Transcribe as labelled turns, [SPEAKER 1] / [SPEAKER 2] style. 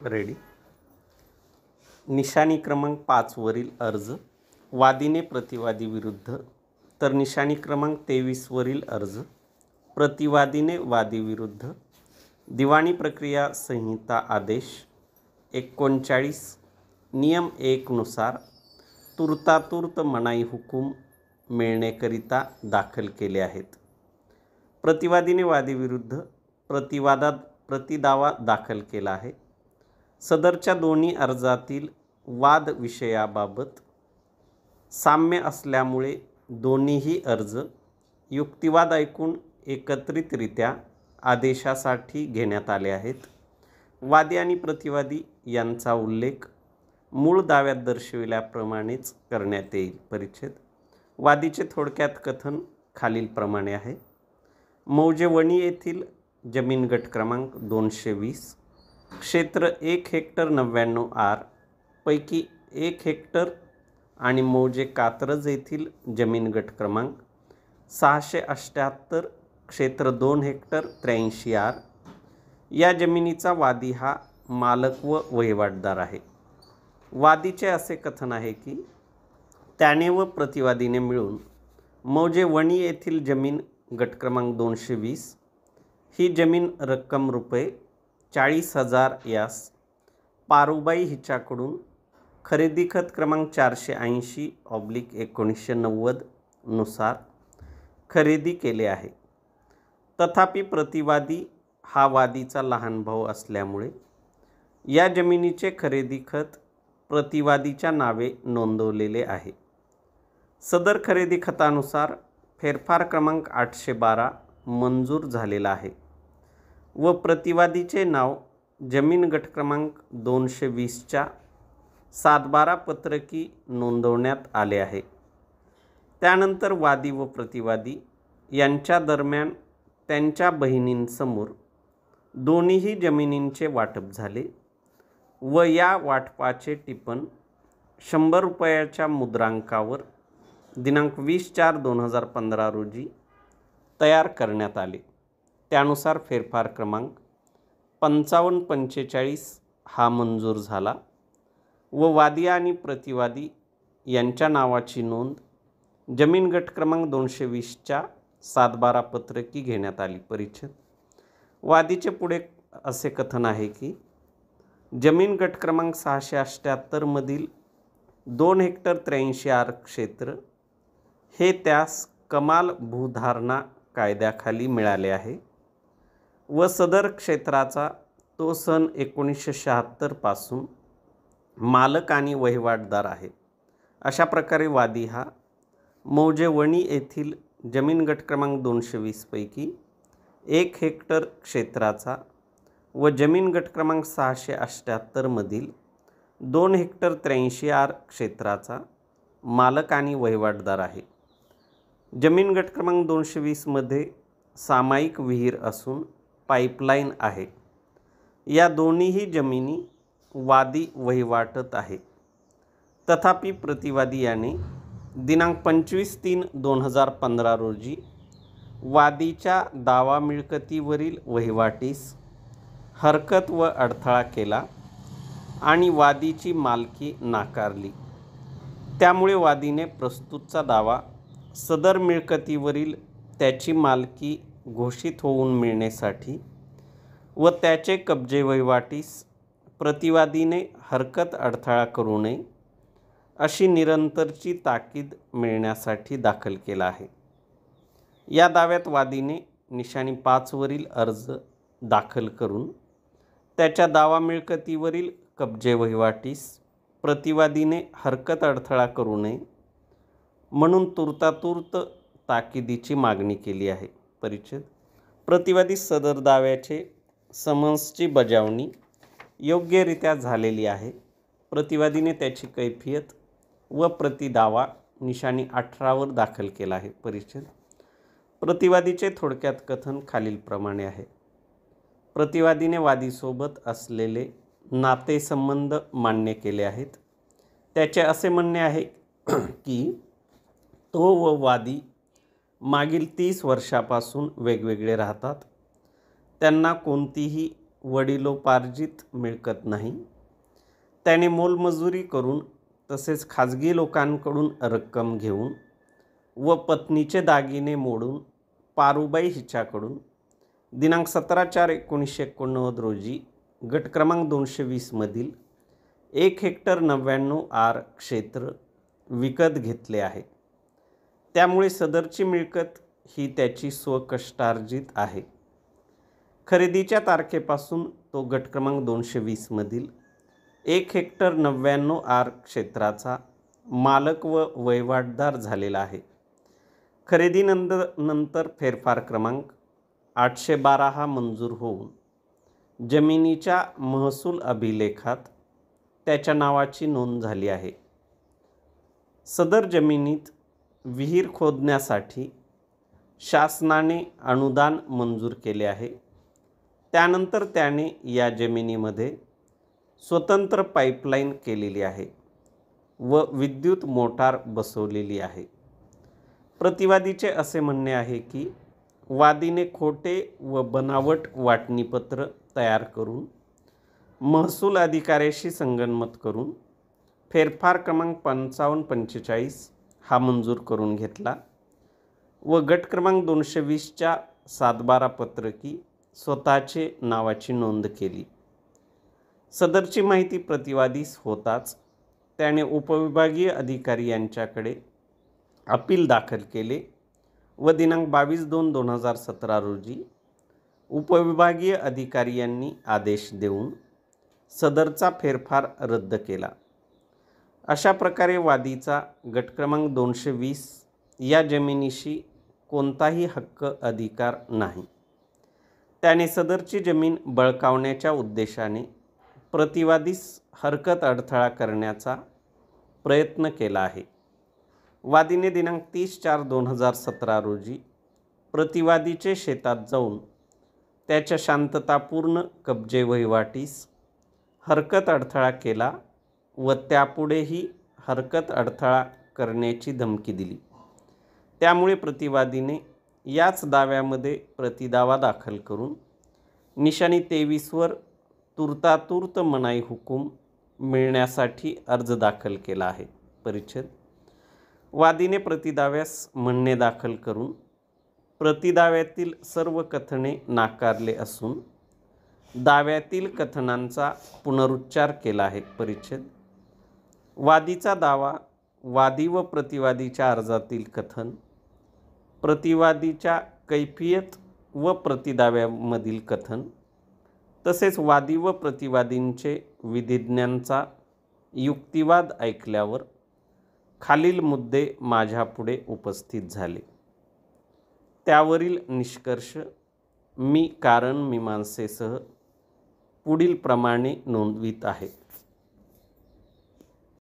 [SPEAKER 1] Ready. निशाणी क्रमांक 5 वरील अर्ज वादीने प्रतिवादी विरुद्ध, तर निशाणी क्रमांक 23 वरील अर्ज प्रतिवादीने वादी विरुद्ध, दिवाणी प्रक्रिया संहिता आदेश 39 नियम 1 नुसार तुर्तातुर्त मनाई हुकूम मिळणेकरिता दाखल केले आहेत। प्रतिवादीने वादी विरुद्ध प्रतिदावा दाखल केला आहे। सदरच्या दोन्ही अर्जातील वाद विषयाबाबत साम्य असल्यामुळे दोन्हीही अर्ज युक्तिवाद ऐकून एकत्रितरित्या आदेशासाठी घेण्यात आले आहेत। वादी आणि प्रतिवादी यांचा उल्लेख मूळ दाव्यात दर्शविल्याप्रमाणेच करण्यात येईल। परिच्छेद वादीचे थोडक्यात कथन खालीलप्रमाणे आहे। मौजे वणी येथील जमीन गट क्रमांक 220 क्षेत्र 1 हेक्टर 99 आर पैकी 1 हेक्टर आणि मौजे कात्रज येथील जमीन गट क्रमांक 678 क्षेत्र 2 हेक्टर 83 आर या जमिनीचा वादी हा मालक व वहिवाटदार आहे। वादीचे असे कथन आहे की त्याने व प्रतिवादीने मिळून मौजे वणी येथील जमीन गट क्रमांक 220 ही जमीन रक्कम रुपये 40,000 यास पारुबाई हिच्याकडून खरेदी खत क्रमांक 480/1990 नुसार खरेदी केले आहे। तथापि प्रतिवादी हा वादीचा लहान भाऊ असल्यामुळे या जमिनीचे खरेदी खत प्रतिवादीच्या नावे नोंदवलेले आहे। सदर खरेदी खतानुसार फेरफार क्रमांक 812 मंजूर झालेला आहे व प्रतिवादीचे नाव जमीन गट क्रमांक 220च्या 712 पत्रकी नोंदवण्यात आले आहे। त्यानंतर वादी व प्रतिवादी यांच्या दरम्यान त्यांच्या बहिणींसमोर दोन्हीही जमिनींचे वाटप झाले व या वाटपाचे टिपण 100 रुपयाच्या मुद्रांकावर दिनांक 20/4/2015 रोजी तयार करण्यात आले। त्यानुसार फेरफार क्रमांक 5545 हा मंजूर झाला व वादी आणि प्रतिवादी यांच्या नावाची नोंद जमीन गट क्रमांक 220च्या 712 पत्रकी घेण्यात आली। परिच्छेद वादीचे पुढे असे कथन आहे की जमीन गट क्रमांक 678 मधील 2 हेक्टर 83 आर क्षेत्र हे त्यास कमाल भूधारणा कायद्याखाली मिळाले आहे व सदर क्षेत्राचा तो सन 1976 पासून मालक आणि वहिवाटदार आहे। अशा प्रकारे वादी हा मौजे वणी येथील जमीन गट क्रमांक 220 पैकी 1 हेक्टर क्षेत्राचा व जमीन गट क्रमांक 678 मधील 2 हेक्टर 83 आर क्षेत्राचा मालक आणि वहिवाटदार आहे। जमीन गट क्रमांक 220 मध्ये सामायिक विहीर असून पाईपलाईन आहे। या दोन्हीही जमिनी वादी वहिवाटत आहे। तथापि प्रतिवादी याने दिनांक 25/3/2015 रोजी वादीच्या दावा मिळकतीवरील वहिवाटीस हरकत व अडथळा केला आणि वादीची मालकी नाकारली। त्यामुळे वादीने प्रस्तुतचा दावा सदर मिळकतीवरील त्याची मालकी घोषित होऊन मिळण्यासाठी व त्याचे कब्जे वहिवाटीस प्रतिवादीने हरकत अडथळा करू नये अशी निरंतरची ताकीद मिळण्यासाठी दाखल केला आहे। या दाव्यात वादीने निशाणी 5 वरील अर्ज दाखल करून त्याच्या दावा मिळकतीवरील कब्जे वहिवाटीस प्रतिवादीने हरकत अडथळा करू नये म्हणून तुर्तातुर्त ताकीदीची मागणी केली आहे। परिच्छेद प्रतिवादी सदर दाव्याचे समन्सची बजावणी योग्यरित्या झालेली आहे। प्रतिवादीने त्याची कैफियत व प्रतिदावा निशाणी 18 वर दाखल केला आहे। परिच्छेद प्रतिवादीचे थोडक्यात कथन खालीलप्रमाणे आहे। प्रतिवादीने वादीसोबत असलेले नातेसंबंध मान्य केले आहेत। त्याचे असे म्हणणे आहे की तो व वादी मागील 30 वर्षापासून वेगवेगळे राहतात। त्यांना कोणतीही वडिलोपार्जित मिळकत नाही. त्याने मोलमजुरी करून तसेच खाजगी लोकांकडून रक्कम घेऊन व पत्नीचे दागिने मोडून पारुबाई हिच्याकडून दिनांक 17/4/1989 रोजी गट क्रमांक 220 मधील 1 हेक्टर 99 आर क्षेत्र विकत घेतले आहे. त्यामुळे सदरची मिळकत ही त्याची स्वकष्टार्जित आहे. खरेदीच्या तारखेपासून तो गट क्रमांक 220 मधील 1 हेक्टर 99 आर क्षेत्राचा मालक व वहिवाटदार झालेला आहे. खरेदीनंतर फेरफार क्रमांक 812 हा मंजूर होऊन जमिनीच्या महसूल अभिलेखात त्याच्या नावाची नोंद झाली आहे. सदर जमिनीत विहीर खोदण्यासाठी शासनाने अनुदान मंजूर केले आहे. त्यानंतर त्याने या जमिनीमध्ये स्वतंत्र पाईपलाईन केलेली आहे व विद्युत मोटार बसवलेली आहे. प्रतिवादीचे असे म्हणणे आहे की वादीने खोटे व बनावट वाटणीपत्र तयार करून महसूल अधिकाऱ्याशी संगनमत करून फेरफार क्रमांक 5545 हा मंजूर करून घेतला व गट क्रमांक 220च्या 712 पत्रकी स्वतःचे नावाची नोंद केली. सदरची माहिती प्रतिवादीस होताच त्याने उपविभागीय अधिकारी यांच्याकडे अपील दाखल केले व दिनांक 22/2/2017 रोजी उपविभागीय अधिकारी यांनी आदेश देऊन सदरचा फेरफार रद्द केला. अशा प्रकारे वादीचा गट क्रमांक 220 या जमिनीशी कोणताही हक्क अधिकार नाही. त्याने सदरची जमीन बळकावण्याच्या उद्देशाने प्रतिवादीस हरकत अडथळा करण्याचा प्रयत्न केला आहे. वादीने दिनांक 30/4/2017 रोजी प्रतिवादीचे शेतात जाऊन त्याच्या शांततापूर्ण कब्जे वहिवाटीस हरकत अडथळा केला व त्यापुढेही हरकत अडथळा करण्याची धमकी दिली. त्यामुळे प्रतिवादीने याच दाव्यामध्ये प्रतिदावा दाखल करून निशाणी 23 तुर्तातुर्त मनाई हुकूम मिळण्यासाठी अर्ज दाखल केला आहे. परिच्छेद वादीने प्रतिदाव्यास म्हणणे दाखल करून प्रतिदाव्यातील सर्व कथने नाकारले असून दाव्यातील कथनांचा पुनरुच्चार केला आहे. परिच्छेद वादीचा दावा वादी व प्रतिवादीच्या अर्जातील कथन, प्रतिवादीच्या कैफियत व प्रतिदाव्यामधील कथन तसेच वादी व प्रतिवादींचे विधिज्ञांचा युक्तिवाद ऐकल्यावर खालील मुद्दे माझ्यापुढे उपस्थित झाले. त्यावरील निष्कर्ष मी कारण मीमांसेसह पुढील प्रमाणे नोंदवित आहे.